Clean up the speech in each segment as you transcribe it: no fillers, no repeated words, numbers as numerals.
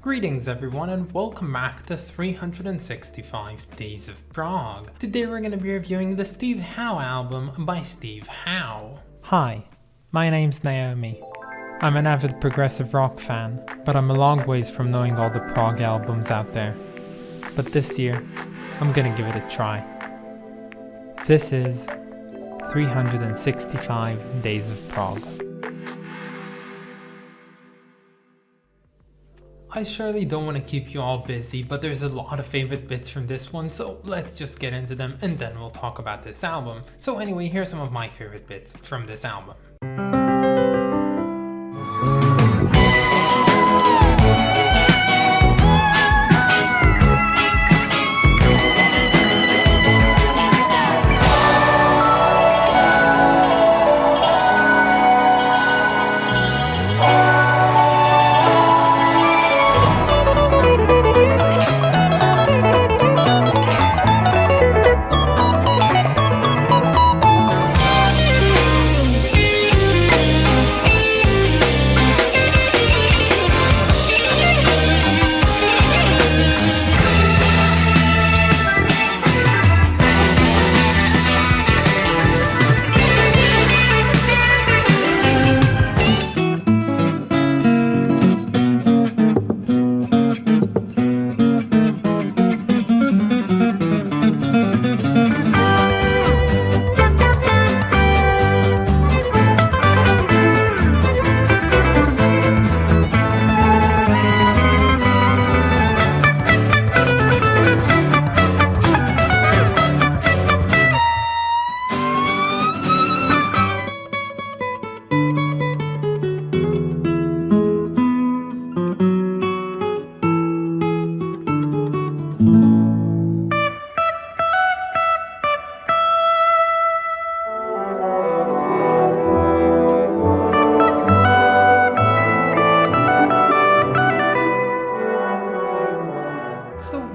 Greetings everyone and welcome back to 365 Days of Prog. Today we're going to be reviewing the Steve Howe album by Steve Howe. Hi, my name's Naomi. I'm an avid progressive rock fan, but I'm a long ways from knowing all the prog albums out there. But this year, I'm gonna give it a try. This is 365 Days of Prog. I surely don't want to keep you all busy, but there's a lot of favorite bits from this one, so let's just get into them and then we'll talk about this album. So anyway, here's some of my favorite bits from this album.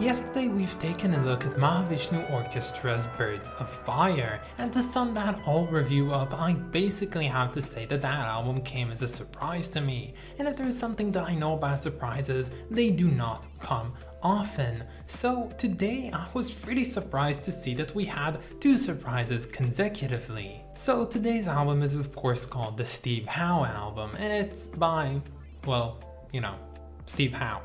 Yesterday we've taken a look at Mahavishnu Orchestra's Birds of Fire, and to sum that whole review up, I basically have to say that that album came as a surprise to me, and if there is something that I know about surprises, they do not come often. So today I was really surprised to see that we had two surprises consecutively. So today's album is of course called the Steve Howe album, and it's by, well, you know, Steve Howe.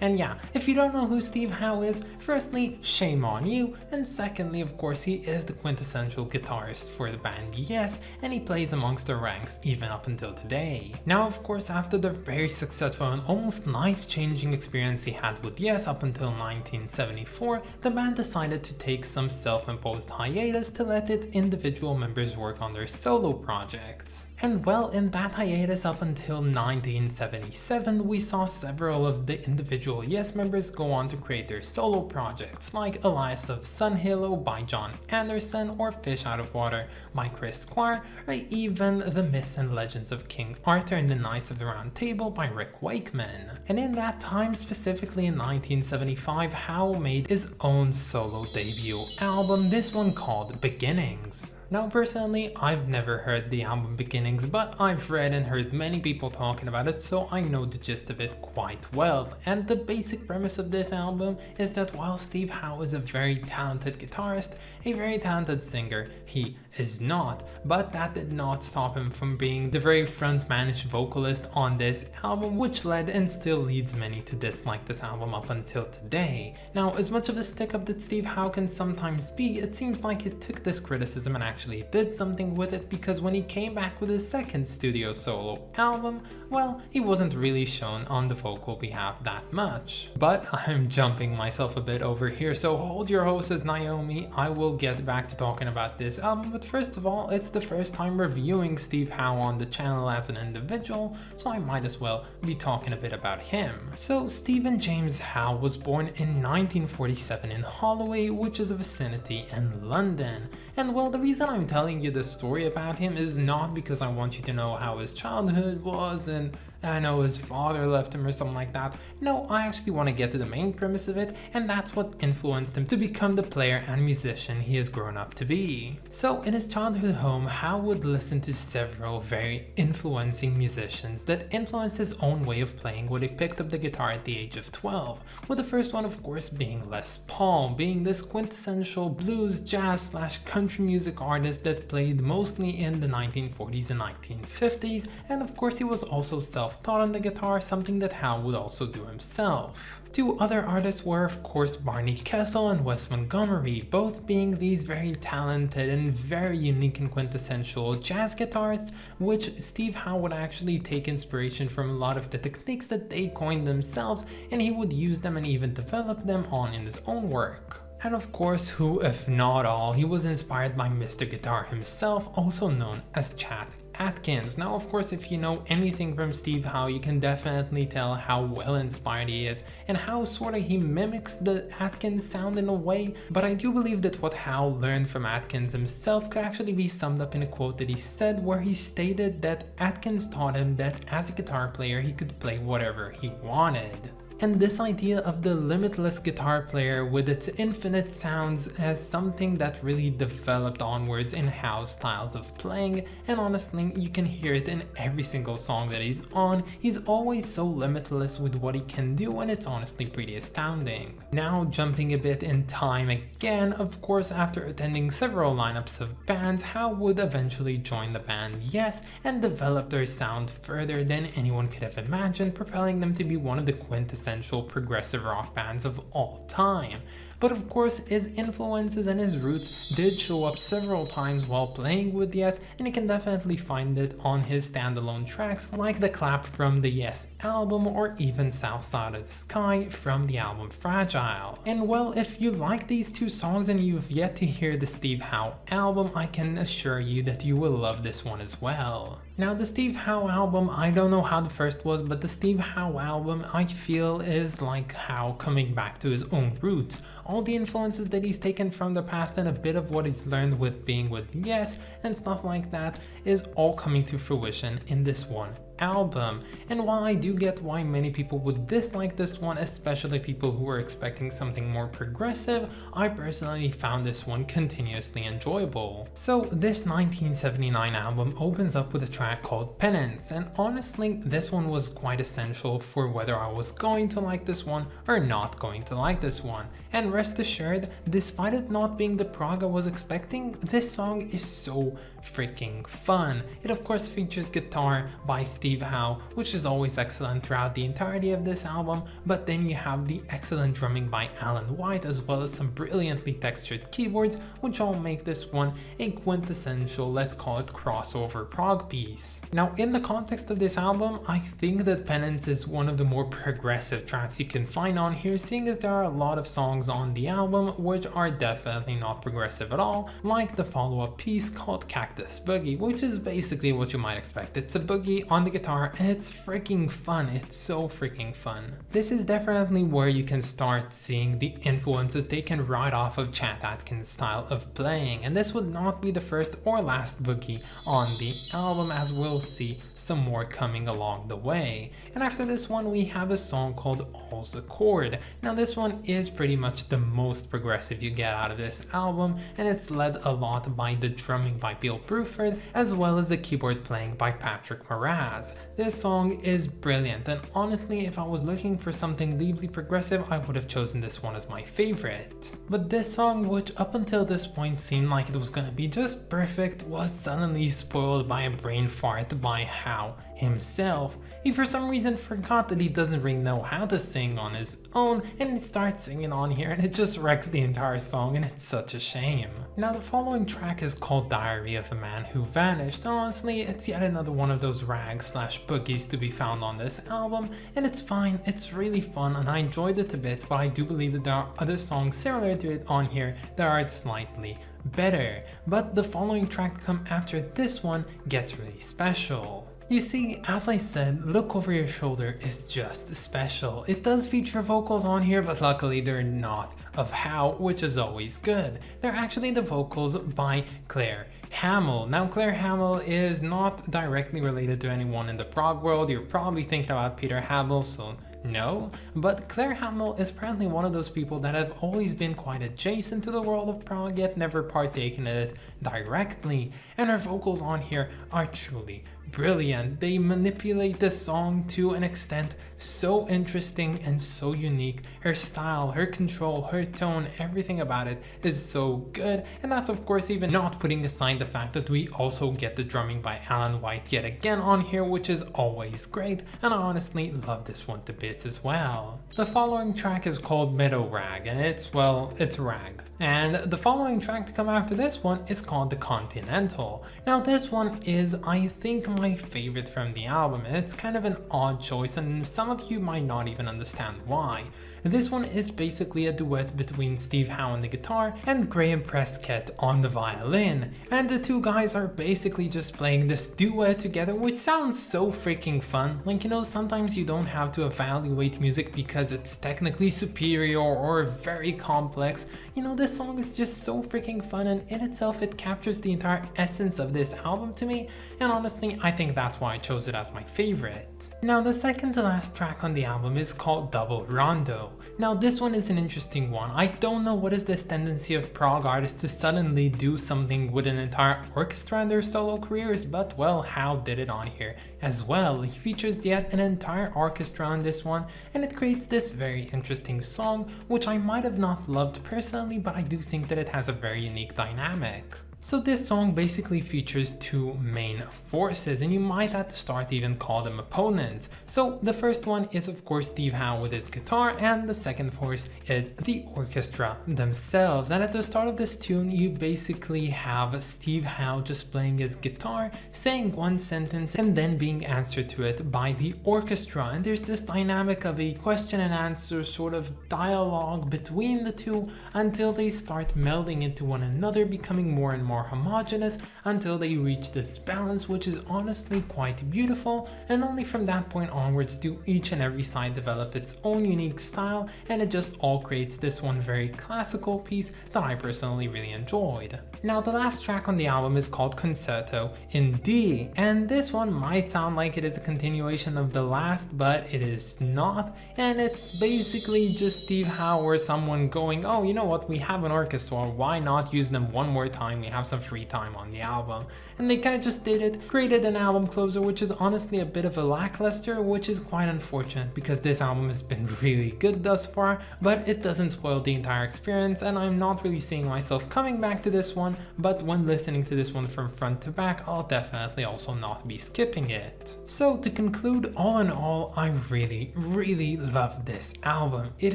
And yeah, if you don't know who Steve Howe is, firstly, shame on you, and secondly, of course, he is the quintessential guitarist for the band Yes, and he plays amongst the ranks even up until today. Now, of course, after the very successful and almost life-changing experience he had with Yes up until 1974, the band decided to take some self-imposed hiatus to let its individual members work on their solo projects. And well, in that hiatus up until 1977, we saw several of the individual Yes members go on to create their solo projects, like Elias of Sun Halo by John Anderson, or Fish Out of Water by Chris Squire, or even The Myths and Legends of King Arthur and the Knights of the Round Table by Rick Wakeman. And in that time, specifically in 1975, Howe made his own solo debut album, this one called Beginnings. Now personally, I've never heard the album Beginnings, but I've read and heard many people talking about it, so I know the gist of it quite well. And the basic premise of this album is that while Steve Howe is a very talented guitarist, a very talented singer, he is not, but that did not stop him from being the very frontmanish vocalist on this album, which led and still leads many to dislike this album up until today. Now, as much of a stick-up that Steve Howe can sometimes be, it seems like he took this criticism and actually did something with it, because when he came back with his second studio solo album, well, he wasn't really shown on the vocal behalf that much. But I'm jumping myself a bit over here, so hold your horses, Naomi. I will get back to talking about this album, but first of all, it's the first time reviewing Steve Howe on the channel as an individual, so I might as well be talking a bit about him. So Stephen James Howe was born in 1947 in Holloway, which is a vicinity in London. And well, the reason I'm telling you this story about him is not because I want you to know how his childhood was and I know his father left him or something like that. No, I actually want to get to the main premise of it, and that's what influenced him to become the player and musician he has grown up to be. So in his childhood home, Howe would listen to several very influencing musicians that influenced his own way of playing when he picked up the guitar at the age of 12, with the first one of course being Les Paul, being this quintessential blues, jazz / country music artist that played mostly in the 1940s and 1950s, and of course he was also self-taught on the guitar, something that Howe would also do himself. Two other artists were of course Barney Kessel and Wes Montgomery, both being these very talented and very unique and quintessential jazz guitarists, which Steve Howe would actually take inspiration from a lot of the techniques that they coined themselves, and he would use them and even develop them on in his own work. And of course, who if not all, he was inspired by Mr. Guitar himself, also known as Chet Atkins. Now of course, if you know anything from Steve Howe, you can definitely tell how well inspired he is and how sort of he mimics the Atkins sound in a way, but I do believe that what Howe learned from Atkins himself could actually be summed up in a quote that he said, where he stated that Atkins taught him that as a guitar player he could play whatever he wanted. And this idea of the limitless guitar player with its infinite sounds as something that really developed onwards in Howe's styles of playing, and honestly you can hear it in every single song that he's on. He's always so limitless with what he can do, and it's honestly pretty astounding. Now jumping a bit in time again, of course after attending several lineups of bands, Howe would eventually join the band Yes and develop their sound further than anyone could have imagined, propelling them to be one of the quintessential progressive rock bands of all time. But of course his influences and his roots did show up several times while playing with Yes, and you can definitely find it on his standalone tracks like The Clap from the Yes album, or even South Side of the Sky from the album Fragile. And well, if you like these two songs and you've yet to hear the Steve Howe album, I can assure you that you will love this one as well. Now the Steve Howe album, I don't know how the first was, but the Steve Howe album I feel is like Howe coming back to his own roots. All the influences that he's taken from the past and a bit of what he's learned with being with Yes and stuff like that is all coming to fruition in this one album. And while I do get why many people would dislike this one, especially people who were expecting something more progressive, I personally found this one continuously enjoyable. So this 1979 album opens up with a track called Penance, and honestly this one was quite essential for whether I was going to like this one or not going to like this one. And rest assured, despite it not being the prog I was expecting, this song is so freaking fun. It of course features guitar by Steve Howe, which is always excellent throughout the entirety of this album, but then you have the excellent drumming by Alan White, as well as some brilliantly textured keyboards, which all make this one a quintessential, let's call it crossover prog piece. Now in the context of this album, I think that Penance is one of the more progressive tracks you can find on here, seeing as there are a lot of songs on the album which are definitely not progressive at all, like the follow-up piece called Cactus Boogie, which is basically what you might expect. It's a boogie on the guitar and it's freaking fun. It's so freaking fun. This is definitely where you can start seeing the influences taken right off of Chet Atkins' style of playing, and this would not be the first or last boogie on the album, as we'll see some more coming along the way. And after this one we have a song called All's Accord. Now this one is pretty much the most progressive you get out of this album, and it's led a lot by the drumming by Bill Bruford as well as the keyboard playing by Patrick Moraz. This song is brilliant, and honestly if I was looking for something deeply progressive I would have chosen this one as my favorite. But this song, which up until this point seemed like it was gonna be just perfect, was suddenly spoiled by a brain fart by Howe himself. He for some reason forgot that he doesn't really know how to sing on his own, and he starts singing on here and it just wrecks the entire song, and it's such a shame. Now the following track is called Diary of a Man Who Vanished, and honestly it's yet another one of those rags / boogies to be found on this album, and it's fine, it's really fun and I enjoyed it a bit, but I do believe that there are other songs similar to it on here that are slightly better. But the following track to come after this one gets really special. You see, as I said, Look Over Your Shoulder is just special. It does feature vocals on here, but luckily they're not of Howe, which is always good. They're actually the vocals by Claire Hamill. Now Claire Hamill is not directly related to anyone in the prog world. You're probably thinking about Peter Hamill, so no, but Claire Hamill is apparently one of those people that have always been quite adjacent to the world of prog, yet never partaken in it directly, and her vocals on here are truly brilliant. They manipulate the song to an extent so interesting and so unique. Her style, her control, her tone, everything about it is so good, and that's of course even not putting aside the fact that we also get the drumming by Alan White yet again on here, which is always great, and I honestly love this one to bits as well. The following track is called Meadow Rag, and it's rag. And the following track to come after this one is called The Continental. Now this one is, I think, my favorite from the album, and it's kind of an odd choice, and some of you might not even understand why. This one is basically a duet between Steve Howe on the guitar and Graham Prescott on the violin, and the two guys are basically just playing this duet together, which sounds so freaking fun. Like, you know, sometimes you don't have to evaluate music because it's technically superior or very complex. You know, this song is just so freaking fun, and in itself it captures the entire essence of this album to me, and honestly I think that's why I chose it as my favorite. Now the second to last track on the album is called Double Rondo. Now this one is an interesting one. I don't know what is this tendency of prog artists to suddenly do something with an entire orchestra in their solo careers, but well, Howe did it on here as well. He features yet an entire orchestra on this one, and it creates this very interesting song, which I might have not loved personally, but I do think that it has a very unique dynamic. So this song basically features two main forces, and you might at the start even call them opponents. So the first one is of course Steve Howe with his guitar, and the second force is the orchestra themselves. And at the start of this tune you basically have Steve Howe just playing his guitar, saying one sentence, and then being answered to it by the orchestra, and there's this dynamic of a question and answer sort of dialogue between the two until they start melding into one another, becoming more and more homogeneous until they reach this balance, which is honestly quite beautiful, and only from that point onwards do each and every side develop its own unique style, and it just all creates this one very classical piece that I personally really enjoyed. Now the last track on the album is called Concerto in D, and this one might sound like it is a continuation of the last, but it is not, and it's basically just Steve Howe or someone going, oh, you know what, we have an orchestra, why not use them one more time, we have some free time on the album. And they kind of just did it, created an album closer, which is honestly a bit of a lackluster, which is quite unfortunate because this album has been really good thus far, but it doesn't spoil the entire experience, and I'm not really seeing myself coming back to this one, but when listening to this one from front to back, I'll definitely also not be skipping it. So to conclude, all in all, I really love this album. It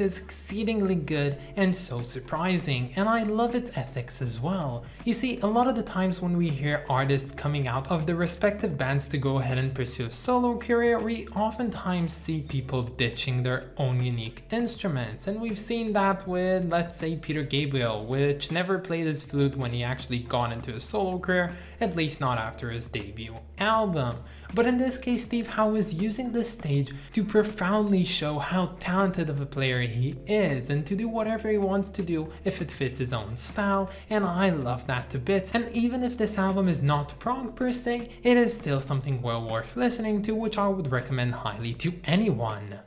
is exceedingly good and so surprising, and I love its ethics as well. You see, a lot of the times when we hear artists coming out of the respective bands to go ahead and pursue a solo career, we oftentimes see people ditching their own unique instruments, and we've seen that with, let's say, Peter Gabriel, which never played his flute when he actually got into a solo career, at least not after his debut album. But in this case, Steve Howe is using this stage to profoundly show how talented of a player he is, and to do whatever he wants to do if it fits his own style, and I love that to bits. And even if this album is not prog per se, it is still something well worth listening to, which I would recommend highly to anyone.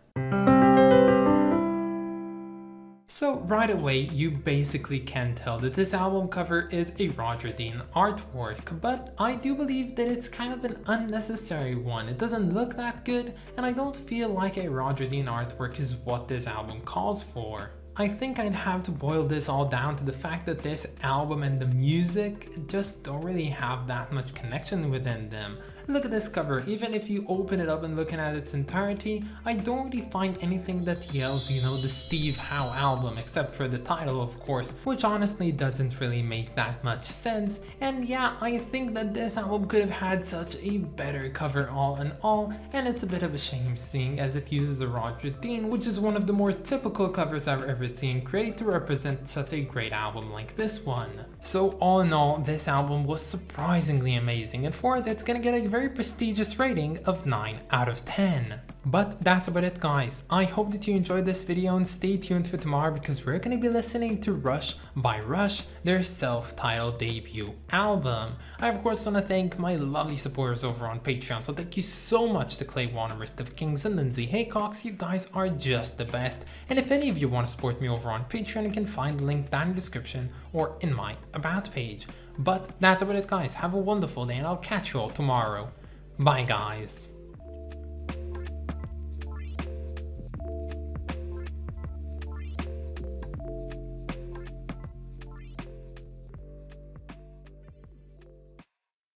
So right away you basically can tell that this album cover is a Roger Dean artwork, but I do believe that it's kind of an unnecessary one. It doesn't look that good, and I don't feel like a Roger Dean artwork is what this album calls for. I think I'd have to boil this all down to the fact that this album and the music just don't really have that much connection within them. Look at this cover, even if you open it up and looking at its entirety, I don't really find anything that yells, you know, the Steve Howe album, except for the title of course, which honestly doesn't really make that much sense. And yeah, I think that this album could have had such a better cover all in all, and it's a bit of a shame seeing as it uses a Roger Dean, which is one of the more typical covers I've ever seen created to represent such a great album like this one. So all in all, this album was surprisingly amazing, and for it, it's gonna get a very very prestigious rating of 9 out of 10. But that's about it, guys. I hope that you enjoyed this video and stay tuned for tomorrow because we're going to be listening to Rush by Rush, their self-titled debut album. I of course want to thank my lovely supporters over on Patreon, so thank you so much to Clay Warner, Of Kings, and Lindsay Haycox. You guys are just the best. And if any of you want to support me over on Patreon, you can find the link down in the description or in my about page. But that's about it, guys. Have a wonderful day and I'll catch you all tomorrow. Bye, guys.